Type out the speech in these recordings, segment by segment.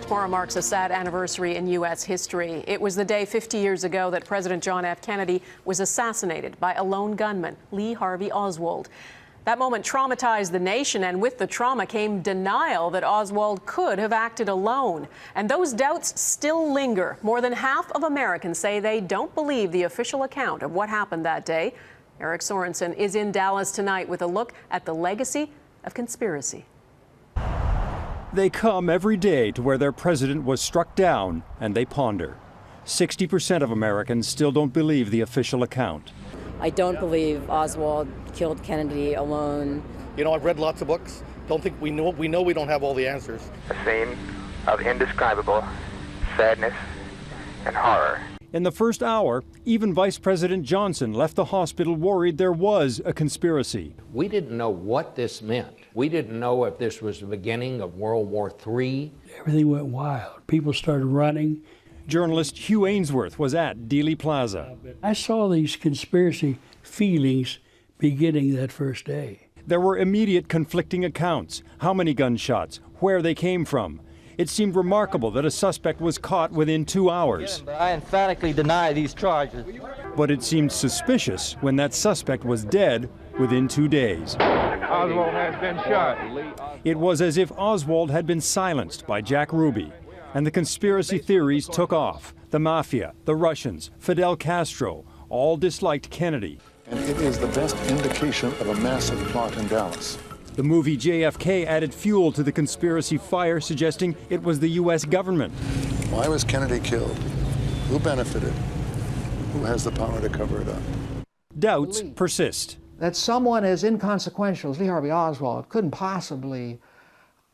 tomorrow marks a sad anniversary in U.S. history. It was the day 50 years ago that President John F. Kennedy was assassinated by a lone gunman, Lee Harvey Oswald. That moment traumatized the nation, and with the trauma came denial that Oswald could have acted alone. And those doubts still linger. More than half of Americans say they don't believe the official account of what happened that day. Eric Sorensen is in Dallas tonight with a look at the legacy of conspiracy. They come every day to where their president was struck down, and they ponder. 60% of Americans still don't believe the official account. I don't believe Oswald killed Kennedy alone. You know, I've read lots of books. Don't think we know we don't have all the answers. A scene of indescribable sadness and horror. In the first hour, even Vice President Johnson left the hospital worried there was a conspiracy. We didn't know what this meant. We didn't know if this was the beginning of World War III. Everything went wild. People started running. Journalist Hugh Ainsworth was at Dealey Plaza. I saw these conspiracy feelings beginning that first day. There were immediate conflicting accounts. How many gunshots? Where they came from? It seemed remarkable that a suspect was caught within 2 hours. I emphatically deny these charges. But it seemed suspicious when that suspect was dead within 2 days. Oswald has been shot. It was as if Oswald had been silenced by Jack Ruby, and the conspiracy theories took off. The mafia, the Russians, Fidel Castro, all disliked Kennedy. And it is the best indication of a massive plot in Dallas. The movie JFK added fuel to the conspiracy fire, suggesting it was the U.S. government. Why was Kennedy killed? Who benefited? Who has the power to cover it up? Doubts persist. That someone as inconsequential as Lee Harvey Oswald couldn't possibly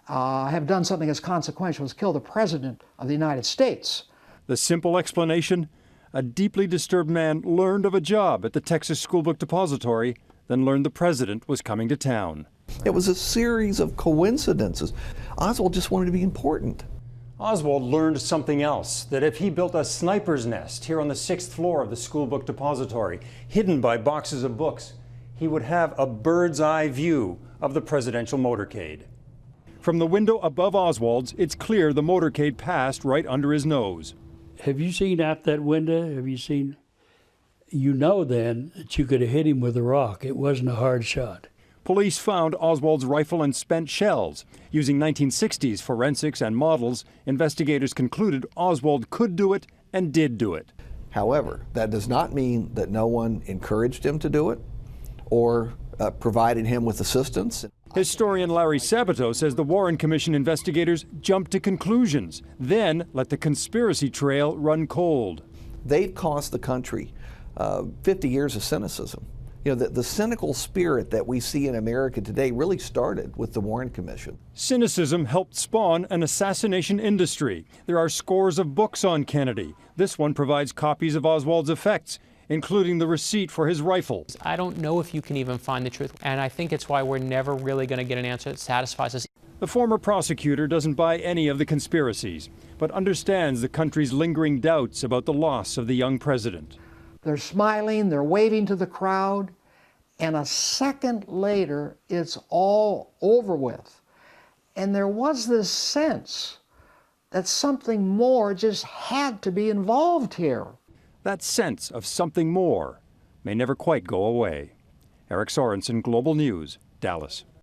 have done something as consequential as kill the President of the United States. The simple explanation? A deeply disturbed man learned of a job at the Texas Schoolbook Depository, then learned the president was coming to town. It was a series of coincidences. Oswald just wanted to be important. Oswald learned something else, that if he built a sniper's nest here on the 6th floor of the Schoolbook Depository, hidden by boxes of books, he would have a bird's eye view of the presidential motorcade. From the window above Oswald's, it's clear the motorcade passed right under his nose. Have you seen out that window? Have you seen? You know then that you could have hit him with a rock. It wasn't a hard shot. Police found Oswald's rifle and spent shells. Using 1960s forensics and models, investigators concluded Oswald could do it and did do it. However, that does not mean that no one encouraged him to do it or provided him with assistance. Historian Larry Sabato says the Warren Commission investigators jumped to conclusions, then let the conspiracy trail run cold. They've cost the country 50 years of cynicism. You know, the cynical spirit that we see in America today really started with the Warren Commission. Cynicism helped spawn an assassination industry. There are scores of books on Kennedy. This one provides copies of Oswald's effects, including the receipt for his rifle. I don't know if you can even find the truth, and I think it's why we're never really going to get an answer that satisfies us. The former prosecutor doesn't buy any of the conspiracies, but understands the country's lingering doubts about the loss of the young president. They're smiling, they're waving to the crowd, and a second later, it's all over with. And there was this sense that something more just had to be involved here. That sense of something more may never quite go away. Eric Sorensen, Global News, Dallas.